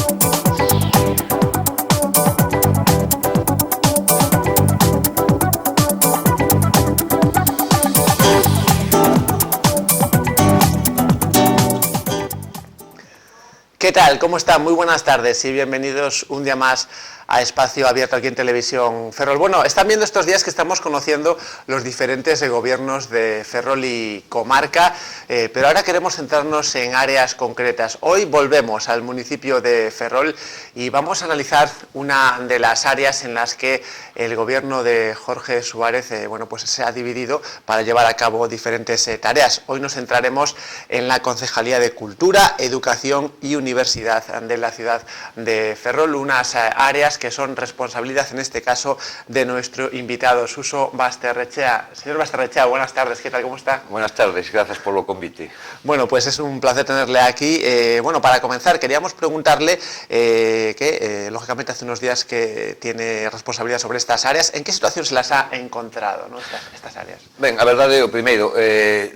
¿Qué tal? ¿Cómo están? Muy buenas tardes y bienvenidos un día más a Espacio Abierto aquí en Televisión Ferrol. Bueno, están viendo estos días que estamos conociendo los diferentes gobiernos de Ferrol y comarca, pero ahora queremos centrarnos en áreas concretas. Hoy volvemos al municipio de Ferrol y vamos a analizar una de las áreas en las que el gobierno de Jorge Suárez pues se ha dividido para llevar a cabo diferentes tareas. Hoy nos centraremos en la Concejalía de Cultura, Educación y Universidad de la ciudad de Ferrol, unas áreas que son responsabilidad, en este caso, de nuestro invitado, Suso Basterrechea. Señor Basterrechea, buenas tardes, ¿qué tal? ¿Cómo está? Buenas tardes, gracias por lo convite. Bueno, pues es un placer tenerle aquí. Bueno, para comenzar, queríamos preguntarle que, lógicamente, hace unos días que tiene responsabilidad sobre estas áreas. ¿En qué situación se las ha encontrado, ¿no? estas áreas? Ben, a verdade, o primeiro,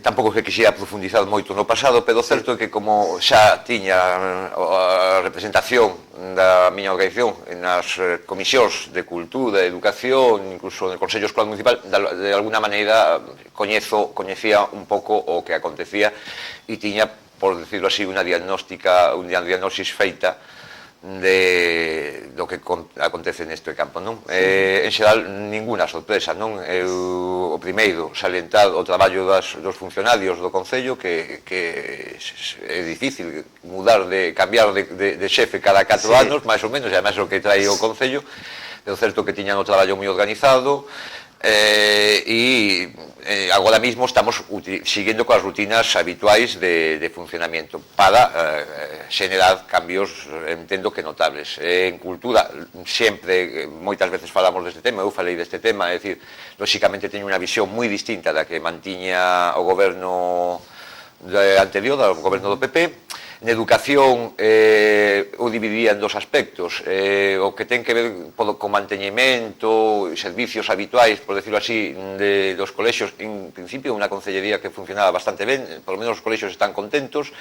tampouco que quixera profundizar moito no pasado, pero certo é que como xa tiña a representación da miña organización nas comisións de cultura, educación, incluso no Consello Escolar Municipal, de alguna maneira coñecía un pouco o que acontecía e tiña, por decirlo así, unha diagnóstica feita do que acontece neste campo, non? En xeral, ninguna sorpresa, non? O primeiro, salientar o traballo dos funcionarios do Concello, que é difícil cambiar de xefe cada 4 anos, máis ou menos, e ademais o que trae o Concello, é certo que tiñan o traballo moi organizado, e agora mismo estamos siguiendo coas rutinas habituais de funcionamiento para xenerar cambios, entendo que notables. En cultura, sempre, moitas veces falamos deste tema, eu falei deste tema, é dicir, lóxicamente teño unha visión moi distinta da que mantiña o goberno anterior, o goberno do PP. En educación o dividiría en dos aspectos, o que ten que ver co manteñimento, servicios habituais, por decirlo así, dos colexios, en principio unha concellería que funcionaba bastante ben, por lo menos os colexios están contentos,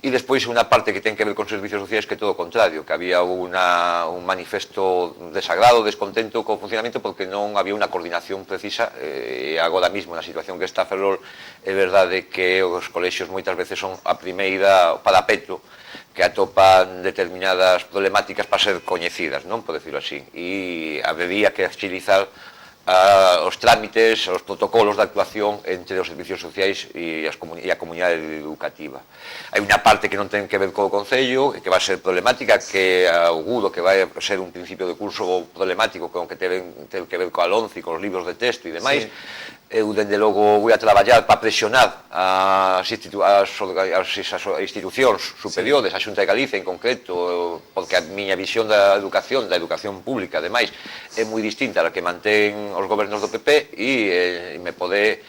e despois unha parte que ten que ver con servicios sociais que todo o contrario, que había un manifesto desagrado, descontento co funcionamento porque non había unha coordinación precisa, e agora mismo na situación que está Ferrol é verdade que os colexios moitas veces son a primeira parapeto que atopan determinadas problemáticas para ser coñecidas, non? Por decirlo así. E habería que agilizar os trámites, os protocolos de actuación entre os servicios sociais e a comunidade educativa. Hai unha parte que non ten que ver co Concello, que vai ser problemática, que auguro que vai ser un principio de curso problemático con que ten que ver coa LOMCE, con os libros de texto e demais. Eu, dende logo, vou a traballar para presionar as institucións superiores, a Xunta de Galicia en concreto, porque a miña visión da educación pública, ademais, é moi distinta a que mantén os gobernos do PP e me pode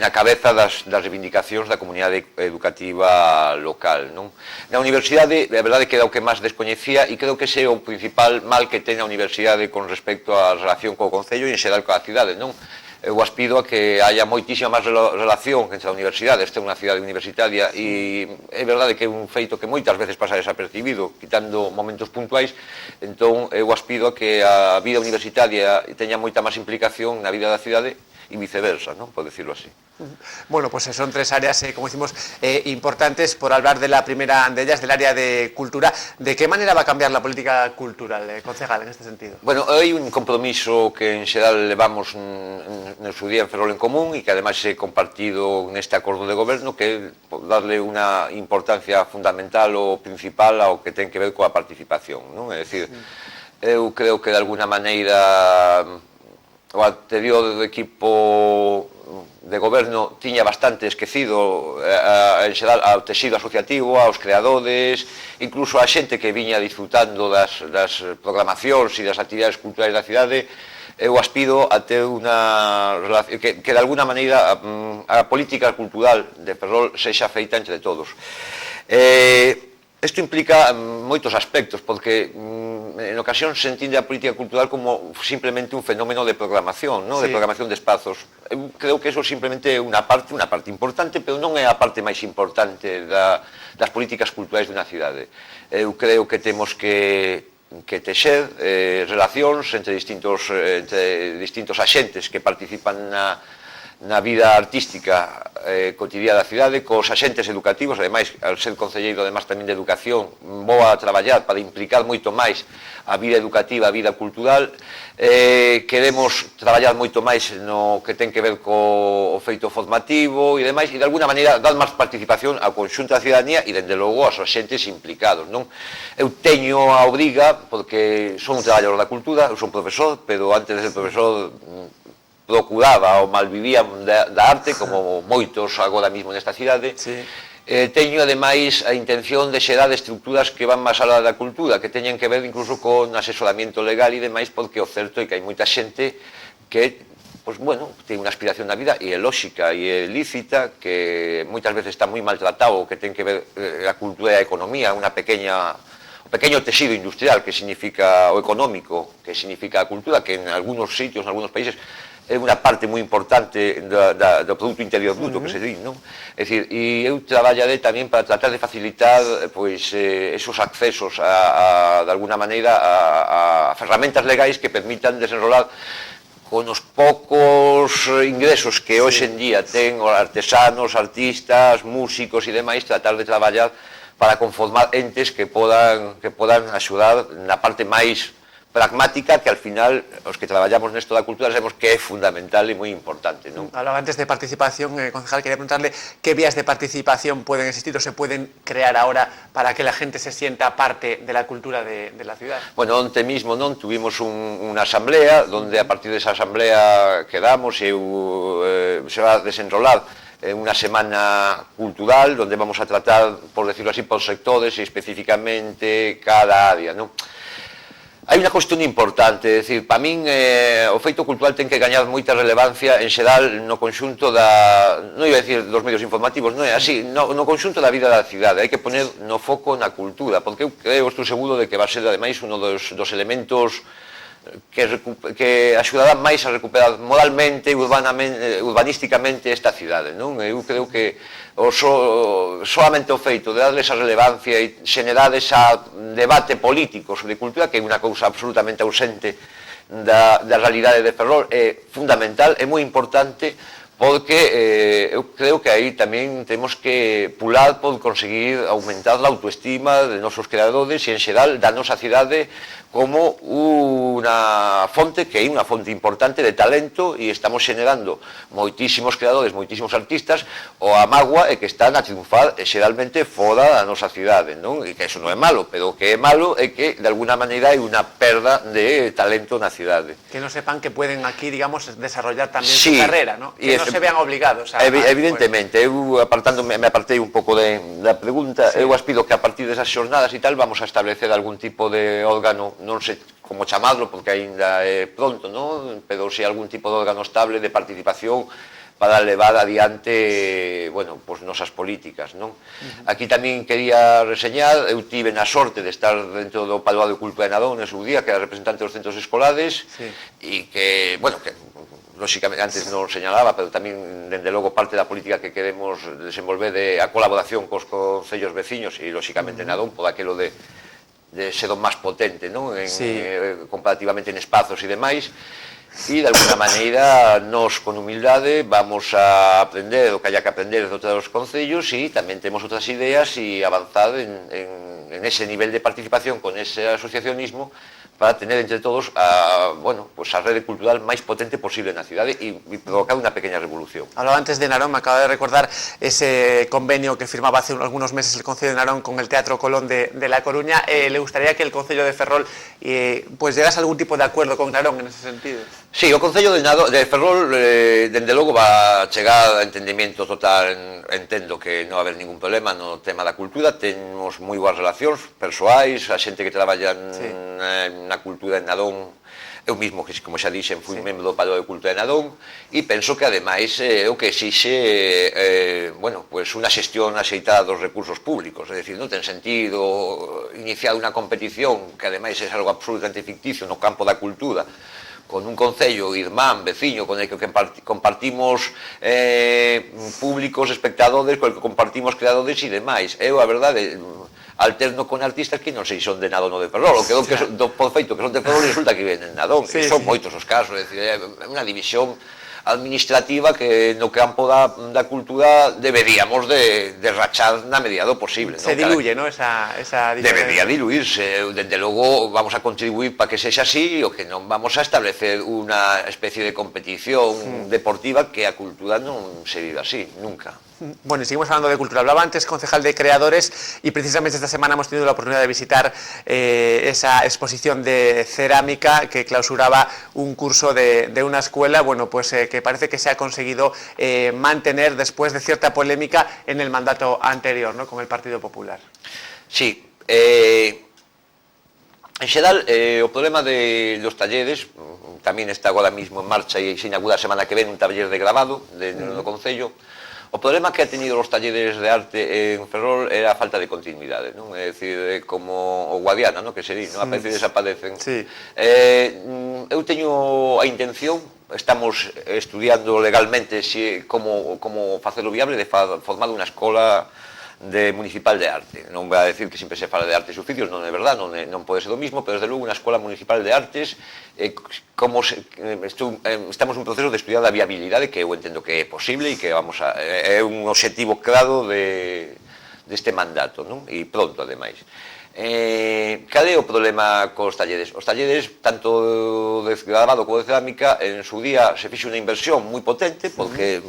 na cabeza das reivindicacións da comunidade educativa local, non? Na universidade, a verdade que era o que máis descoñecía e creo que ese é o principal mal que ten a universidade con respecto á relación co Concello e en xeral coa cidade, non? Eu aspiro a que haya moitísima máis relación entre a universidade, esta é unha cidade universitaria e é verdade que é un feito que moitas veces pasa desapercibido, quitando momentos puntuais, entón eu aspiro a que a vida universitaria teña moita máis implicación na vida da cidade e viceversa, ¿no? Por decirlo así. Bueno, pues son tres áreas, como decimos, importantes. Por hablar de la primera de ellas, del área de cultura, ¿de qué manera va a cambiar la política cultural, concejal, en este sentido? Bueno, hai un compromiso que en xeral levamos no seu día en Ferrol en Común e que ademais é compartido neste acordo de goberno, que é darle unha importancia fundamental ou principal ao que ten que ver coa participación, non? É dicir, eu creo que de alguna maneira o anterior equipo de goberno tiña bastante esquecido en xeral ao texido asociativo, aos creadores, incluso a xente que viña disfrutando das programacións e das actividades culturais da cidade. Eu aspiro a ter unha relación que de alguna maneira a política cultural de Ferrol sexa feita entre todos. Isto implica moitos aspectos, porque en ocasións se entende a política cultural como simplemente un fenómeno de programación, ¿no? De programación de espazos. Eu creo que eso simplemente é unha parte importante, pero non é a parte máis importante das políticas culturais dunha cidade. Eu creo que temos que texer relacións entre distintos axentes que participan na vida artística cotidiana da cidade, cos axentes educativos. Ademais, ao ser concelleiro ademais tamén de educación, vou a traballar para implicar moito máis a vida educativa, a vida cultural. Queremos traballar moito máis no que ten que ver co feito formativo e demais, e de alguna maneira dar máis participación ao conxunto da cidadanía e, dende logo, aos axentes implicados, non? Eu teño a obriga, porque son un traballador da cultura, eu son profesor, pero antes de ser profesor procuraba ou malvivía da arte, como moitos agora mesmo nesta cidade. Teño, ademais, a intención de xerar estructuras que van máis alá da cultura, que teñen que ver incluso con asesoramento legal e demais, porque o certo é que hai moita xente que, pois, bueno, ten unha aspiración na vida e é lóxica e é lícita, que moitas veces está moi maltratado, que ten que ver a cultura e a economía, o pequeño texido industrial que significa o económico, que significa a cultura, que en algúns sitios, en algúns países, é unha parte moi importante do Producto Interior Bruto, que se di, non? É dicir, e eu traballaré tamén para tratar de facilitar, pois, esos accesos de alguna maneira a ferramentas legais que permitan desenrolar con os poucos ingresos que hoxe en día ten os artesanos, artistas, músicos e demais, tratar de traballar para conformar entes que podan axudar na parte máis pragmática, que al final os que traballamos nesto da cultura sabemos que é fundamental e moi importante, non? Hablaba antes de participación, concejal, quería preguntarle qué vías de participación pueden existir o se pueden crear ahora para que la gente se sienta parte de la cultura de la ciudad. Bueno, onte mismo non tuvimos unha asamblea, donde a partir desa asamblea quedamos e se va a desenrolar unha semana cultural, donde vamos a tratar, por decirlo así, por sectores e especificamente cada área, non? Hai unha cuestión importante, é dicir, para min o feito cultural ten que gañar moita relevancia en xeral no conxunto non iba a decir dos medios informativos, non é así, no conxunto da vida da cidade. Hai que poner no foco na cultura, porque eu estou seguro de que va a ser, ademais, un dos elementos que axudará máis a recuperar moralmente e urbanísticamente esta cidade, non? Eu creo que solamente o feito de darle esa relevancia e xenerar ese debate político sobre cultura, que é unha cousa absolutamente ausente da realidade de Ferrol, é fundamental, é moi importante, porque eu creo que aí tamén temos que pular por conseguir aumentar a autoestima de nosos creadores e, en xeral, da nosa cidade como unha fonte que é unha fonte importante de talento, e estamos xenerando moitísimos creadores, moitísimos artistas. O a mágoa é que están a triunfar xeralmente fora da nosa cidade, non? E que eso non é malo, pero o que é malo é que de alguna maneira hai unha perda de talento na cidade. Que non sepan que pueden aquí, digamos, desarrollar tamén su carrera, ¿no? Que non se vean obligados a... Evidentemente, eu me apartei un pouco da pregunta. Eu aspiro que a partir desas xornadas e tal vamos a establecer algún tipo de órgano, non sei como chamarlo, porque aínda é pronto, non? Pero si algún tipo de órgano estable de participación para levar adiante, bueno, pois nosas políticas, non? Aquí tamén quería reseñar, eu tive na sorte de estar dentro do Paloado de Cultura de Nadón en seu día, que era representante dos centros escolares, e que, bueno, que lóxicamente antes non señalaba, pero tamén, dende logo, parte da política que queremos desenvolver de a colaboración cos concellos veciños e, lóxicamente, Nadón, por aquilo de ser o máis potente, non? Comparativamente en espazos e demais, e de alguna maneira nós, con humildade, vamos a aprender o que haya que aprender de outros concellos, e tamén temos outras ideas e avanzar en ese nivel de participación con ese asociacionismo para tener entre todos a rede cultural máis potente posible na cidade e provocar unha pequeña revolución. Hablaba antes de Narón, me acaba de recordar ese convenio que firmaba hace algunos meses el Concello de Narón con el Teatro Colón de La Coruña. ¿Le gustaría que el Concello de Ferrol pues llegase a algún tipo de acuerdo con Narón en ese sentido? Sí, o Concello de Ferrol, dende logo, va a chegar a entendimiento total. Entendo que non va a haber ningún problema no tema da cultura. Temos moi boas relacións persoais, a xente que traballa na cultura en Nadón Eu mesmo, como xa dixen, fui membro do Palo de Cultura de Nadón e penso que ademais é o que exixe bueno, pues unha xestión axeitada dos recursos públicos, é dicir, non ten sentido iniciar unha competición que ademais é algo absolutamente ficticio no campo da cultura con un concello irmán, veciño, con el que compartimos públicos, espectadores, con el que compartimos creadores e demais. Eu, a verdade, alterno con artistas que non sei son de Nadón ou de Ferrol, o que por feito que son de Ferrol resulta que viven en Nadón, e son moitos os casos, é unha división administrativa que no campo da cultura deberíamos de rachar na medida do posible. Se diluye, ¿no? Esa debería diluirse, desde logo vamos a contribuir para que sexa así, o que non vamos a establecer unha especie de competición deportiva que a cultura non se vive así, nunca. Bueno, y seguimos hablando de cultura. Hablaba antes, concejal de creadores, y precisamente esta semana hemos tenido la oportunidad de visitar esa exposición de cerámica que clausuraba un curso de una escuela, bueno, pues que parece que se ha conseguido mantener después de cierta polémica en el mandato anterior, ¿no?, con el Partido Popular. Sí, en xeral, o problema dos talleres tamén está agora mismo en marcha e se inaugura a semana que ven un taller de grabado no Concello. O problema que ha tenido os talleres de arte en Ferrol era a falta de continuidade, non? É dicir, como o Guadiana, non? Que se di, non? Aparece e desaparecen. Sí. Eu teño a intención, estamos estudiando legalmente como facelo viable de formar unha escola municipal de arte. Non vou a decir que sempre se fala de artes e oficios, non é verdad, non pode ser o mismo, pero desde logo unha escola municipal de artes estamos en proceso de estudiar a viabilidade, que eu entendo que é posible e que é un obxectivo claro deste mandato, non? E pronto, ademais. Cal é o problema cos talleres? Os talleres, tanto de grabado como de cerámica, en su día se fixe unha inversión moi potente, porque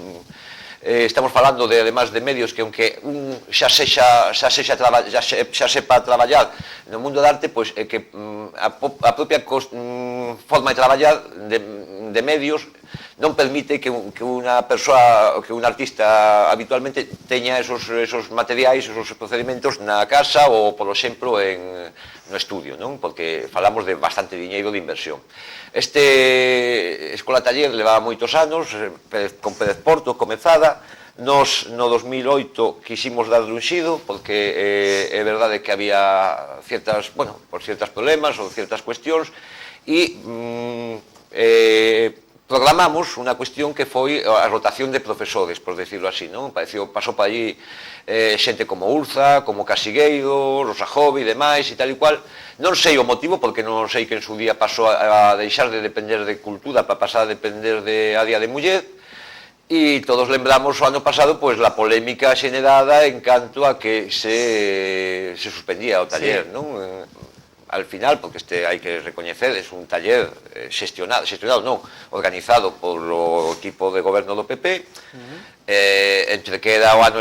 estamos falando además de medios que, aunque xa sepa traballar no mundo da arte, pois é que a propia forma de traballar de medios non permite que unha persoa, que un artista habitualmente teña esos materiais, esos procedimentos na casa ou, por exemplo, no estudio, non? Porque falamos de bastante diñeiro de inversión. Escola Taller levaba moitos anos, con Pérez Porto comezada. Nos, no 2008, quisimos darle un xido, porque é verdade que había ciertos problemas ou ciertas cuestións, e programamos unha cuestión que foi a rotación de profesores, por decirlo así, non? Pasou por allí xente como Urza, como Casigueiro, Rosa Jove e demais e tal e cual. Non sei o motivo, porque non sei que en su día pasou a deixar de depender de cultura para pasar a depender de área de muller, e todos lembramos o ano pasado pois la polémica xenerada en canto a que se suspendía o taller, non? Al final, porque hai que recoñecer, é un taller organizado polo equipo de goberno do PP, entre que era o ano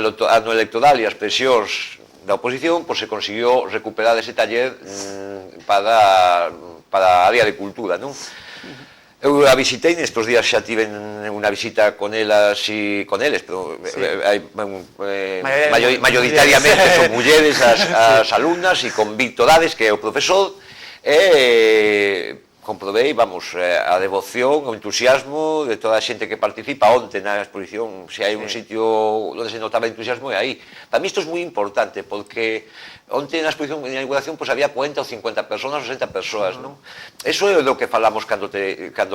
electoral e as presións da oposición, pois se conseguiu recuperar ese taller para a área de cultura, non? Eu a visitei, nestes días xa tiven unha visita con elas e con eles, pero mayoritariamente son mulleres as alumnas, e con Víctor Ares, que é o profesor, comprobei, a devoción, o entusiasmo de toda a xente que participa. Onte na exposición, se hai un sitio onde se notaba entusiasmo, é aí. Para mí isto é moi importante, porque onte na exposición de inauguración había 40 ou 50 personas, ou 60 persoas, non? Eso é do que falamos cando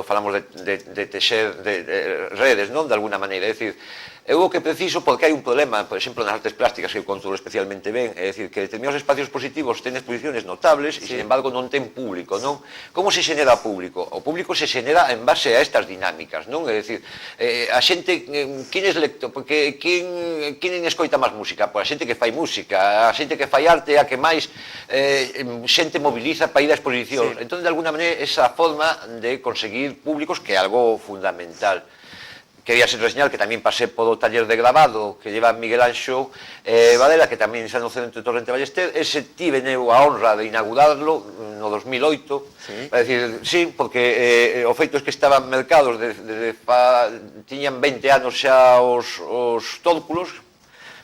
falamos de texer redes, non? De alguna maneira, é dicir, eu o que preciso, porque hai un problema, por exemplo, nas artes plásticas, que eu controlo especialmente ben, é dicir, que determinados espacios expositivos ten exposiciones notables e, sin embargo, non ten público, non? Como se xenera público? O público se xenera en base a estas dinámicas, non? É dicir, a xente, quen é lector? Porque quen escoita máis música? Pois a xente que fai música, a xente que fai arte, a que máis xente moviliza para ir a exposicións. Entón, de alguna maneira, esa forma de conseguir públicos, que é algo fundamental. Quería reseñar que tamén pasé polo taller de grabado que lleva Miguel Anxo Varela, que tamén está no Centro Torrente Ballester. Ese tive a honra de inaugurarlo no 2008. Para decir, sí, porque o feito é que estaban mercados tiñan 20 anos xa os tórculos,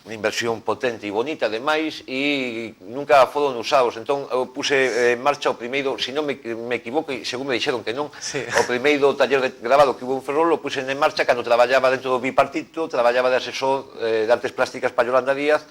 unha inversión potente e bonita, ademais, e nunca foron usados. Entón, eu puse en marcha o primeiro, se non me equivoco, e según me dixeron que non, o primeiro taller de grabado que hubo en Ferrol, o puse en marcha cando traballaba dentro do bipartito, traballaba de asesor de artes plásticas para Yolanda Díaz,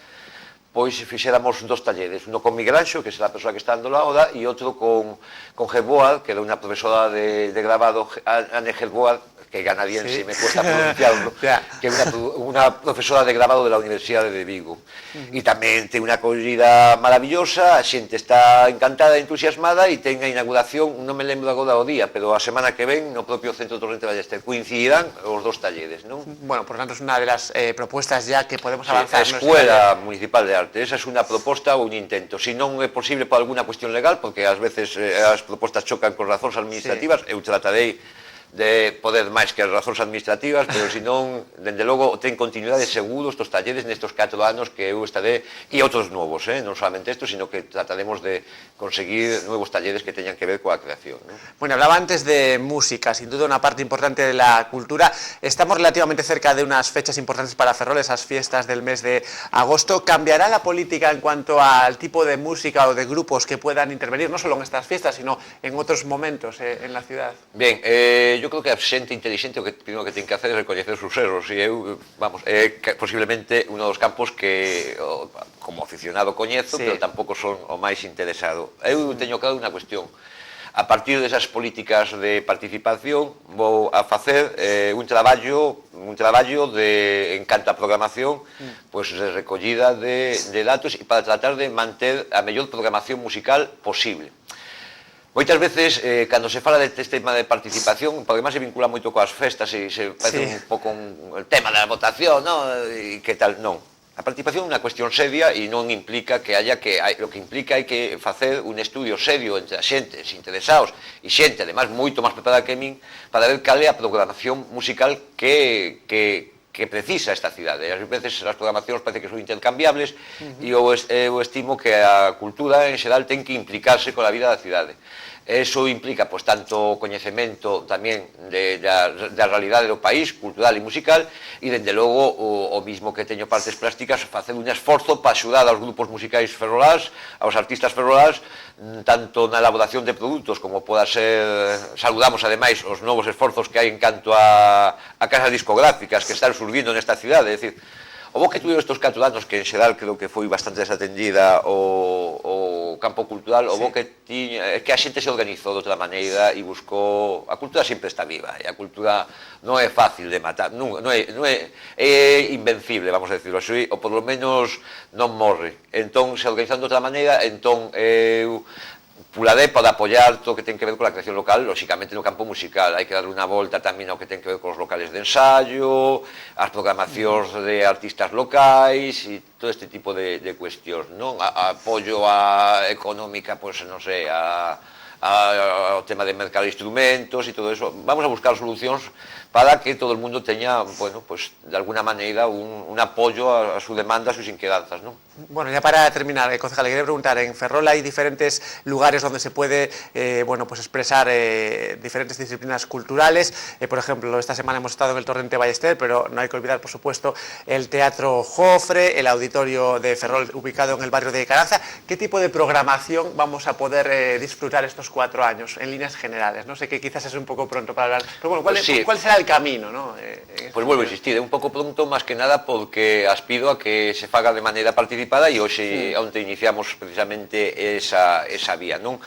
pois fixéramos 2 talleres, uno con Miguel Anxo, que é a persoa que está dando a oda, e outro con Gerboad, que era unha profesora de grabado, Anne Gerboad, que é canadiense, me cuesta pronunciarlo, que é unha profesora de grabado de la Universidade de Vigo. E tamén ten unha acollida maravillosa, a xente está encantada, entusiasmada, e ten a inauguración, non me lembro agora o día, pero a semana que ven, no propio Centro Torrente Ballester, coincidirán os 2 talleres, non? Bueno, por tanto, es una de las propuestas ya que podemos avanzar. A Escuela Municipal de Arte, esa es unha proposta ou un intento. Si non é posible por alguna cuestión legal, porque ás veces as propostas chocan con razóns administrativas, eu tratarei de poder máis que as razóns administrativas, pero se non, dende logo, ten continuidade seguro estos talleres nestes 4 anos que eu estaré, e outros novos, non solamente estos, sino que trataremos de conseguir nuevos talleres que teñan que ver coa creación, ¿no? Bueno, hablaba antes de música, sin duda una parte importante de la cultura. Estamos relativamente cerca de unas fechas importantes para Ferrol, esas fiestas del mes de agosto. ¿Cambiará la política en cuanto al tipo de música o de grupos que puedan intervenir, no solo en estas fiestas, sino en otros momentos en la ciudad? Bien, yo creo que a xente inteligente o que primero que ten que hacer é recoñecer os seus erros, e eu, vamos, é posiblemente un dos campos que como aficionado coñezo, pero tampouco son o máis interesado. Eu teño claro unha cuestión: a partir desas políticas de participación vou a facer un traballo en canto a programación, pois de recollida de datos, e para tratar de manter a mellor programación musical posible. Moitas veces, cando se fala deste tema de participación, porque máis se vincula moito coas festas e se parece un pouco el tema da votación, non? E que tal, non. A participación é unha cuestión seria e non implica que haya que... O que implica é que facer un estudio serio entre as xentes interesados e xente, además, moito máis preparada que min, para ver cal é a programación musical que precisa esta cidade. As veces as programacións parece que son intercambiables, e eu estimo que a cultura en xeral ten que implicarse coa vida da cidade. Eso implica, pois, tanto coñecemento tamén da realidade do país, cultural e musical, e, dende logo, o mismo que teño partes plásticas, facer un esforzo para axudar aos grupos musicais ferroláns, aos artistas ferroláns, tanto na elaboración de produtos como poda ser... Saludamos, ademais, os novos esforzos que hai en canto a casas discográficas que están surgindo nesta cidade, é dicir, o bo que tuve estes 4 anos, que en xeral creo que foi bastante desatendida o campo cultural, o bo que tiña é que a xente se organizou de outra maneira e buscou... A cultura sempre está viva, e a cultura non é fácil de matar, non é invencible, vamos a decirlo así, ou por lo menos non morre. Entón, se organizan de outra maneira, entón eu pularé para apoiar todo o que ten que ver con a creación local, lóxicamente no campo musical. Hai que dar unha volta tamén ao que ten que ver con os locales de ensayo, as programacións de artistas locais e todo este tipo de cuestións, non? Apoio económica, pois, non sei, ao tema de mercado de instrumentos e todo eso. Vamos a buscar solucións para que todo o mundo teña, bueno, pues, de alguna maneira un apoio a sus demandas, a sus inquedanzas, ¿no? Bueno, ya para terminar, concejal, le quería preguntar, en Ferrol hay diferentes lugares donde se puede, bueno, pues expresar diferentes disciplinas culturales. Por ejemplo, esta semana hemos estado en el Torrente Ballester, pero no hay que olvidar, por supuesto, el Teatro Jofre, el Auditorio de Ferrol, ubicado en el barrio de Caranza. ¿Qué tipo de programación vamos a poder disfrutar estos 4 años, en líneas generales? No sé, que quizás es un poco pronto para hablar, pero bueno, ¿cuál será el camino, ¿no? Pues vuelvo a insistir, é un pouco pronto, máis que nada porque aspiro a que se faga de maneira participada, e hoxe onde iniciamos precisamente esa vía, non?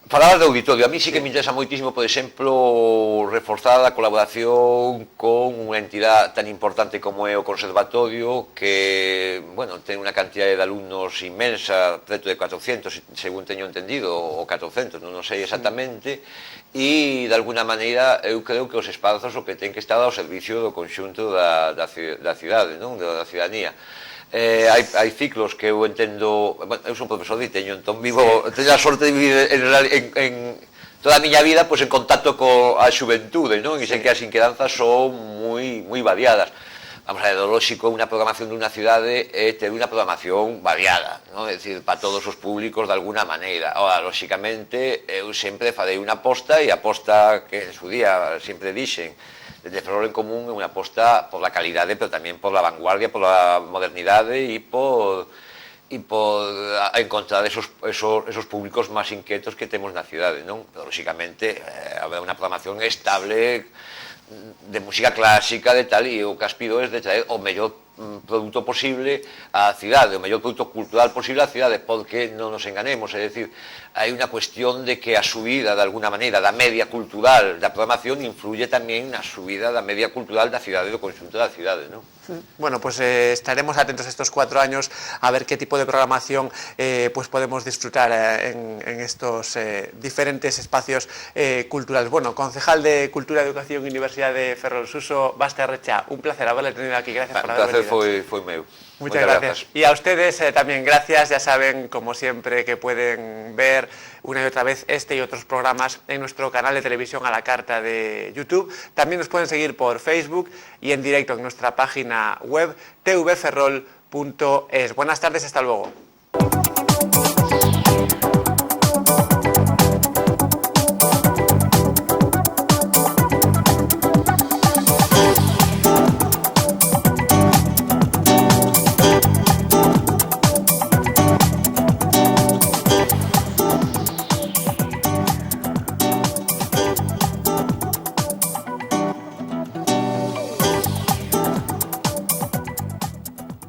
Falar de auditorio, a mí sí que me interesa moitísimo, por exemplo, reforzar a colaboración con unha entidade tan importante como é o Conservatorio, que, bueno, ten unha cantidad de alumnos inmensa, preto de 400, según teño entendido, ou 400, non sei exactamente, e, de alguna maneira, eu creo que os espazos o que ten que estar ao servicio do conxunto da cidade, non? Da cidadanía. Hai ciclos que eu entendo, bueno, eu son profesor de teño, entón teño a sorte de vivir en toda a miña vida en contacto coa xuventude, non? E sei que as inquedanzas son moi variadas. Vamos a ver, o lóxico, unha programación dunha cidade é ter unha programación variada, non? É dicir, para todos os públicos de alguna maneira. Ora, lóxicamente, eu sempre farei unha aposta, e a aposta que en su día sempre dixen, desde Ferrol en Común é unha aposta por la calidade, pero tamén por la vanguardia, por la modernidade e por encontrar esos públicos máis inquietos que temos na cidade, non? Pero, lóxicamente, haber unha programación estable de música clásica, de tal, e o que aspiro é de traer o mellor produto posible á cidade, o mellor produto cultural posible á cidade, porque non nos enganemos, é dicir, hai unha cuestión de que a subida, de alguna maneira, da media cultural da programación influye tamén na subida da media cultural da cidade, do conxunto da cidade, non? Bueno, pues estaremos atentos estos 4 años a ver qué tipo de programación pues podemos disfrutar en estos diferentes espacios culturales. Bueno, concejal de Cultura, Educación y Universidad de Ferrol, Suso Basterrecha, un placer haberle tenido aquí. Gracias por haber venido. Un placer foi meu. Muchas gracias. Y a ustedes también gracias. Ya saben, como siempre, que pueden ver una y otra vez este y otros programas en nuestro canal de televisión a la carta de YouTube. También nos pueden seguir por Facebook y en directo en nuestra página web tvferrol.es. Buenas tardes, hasta luego.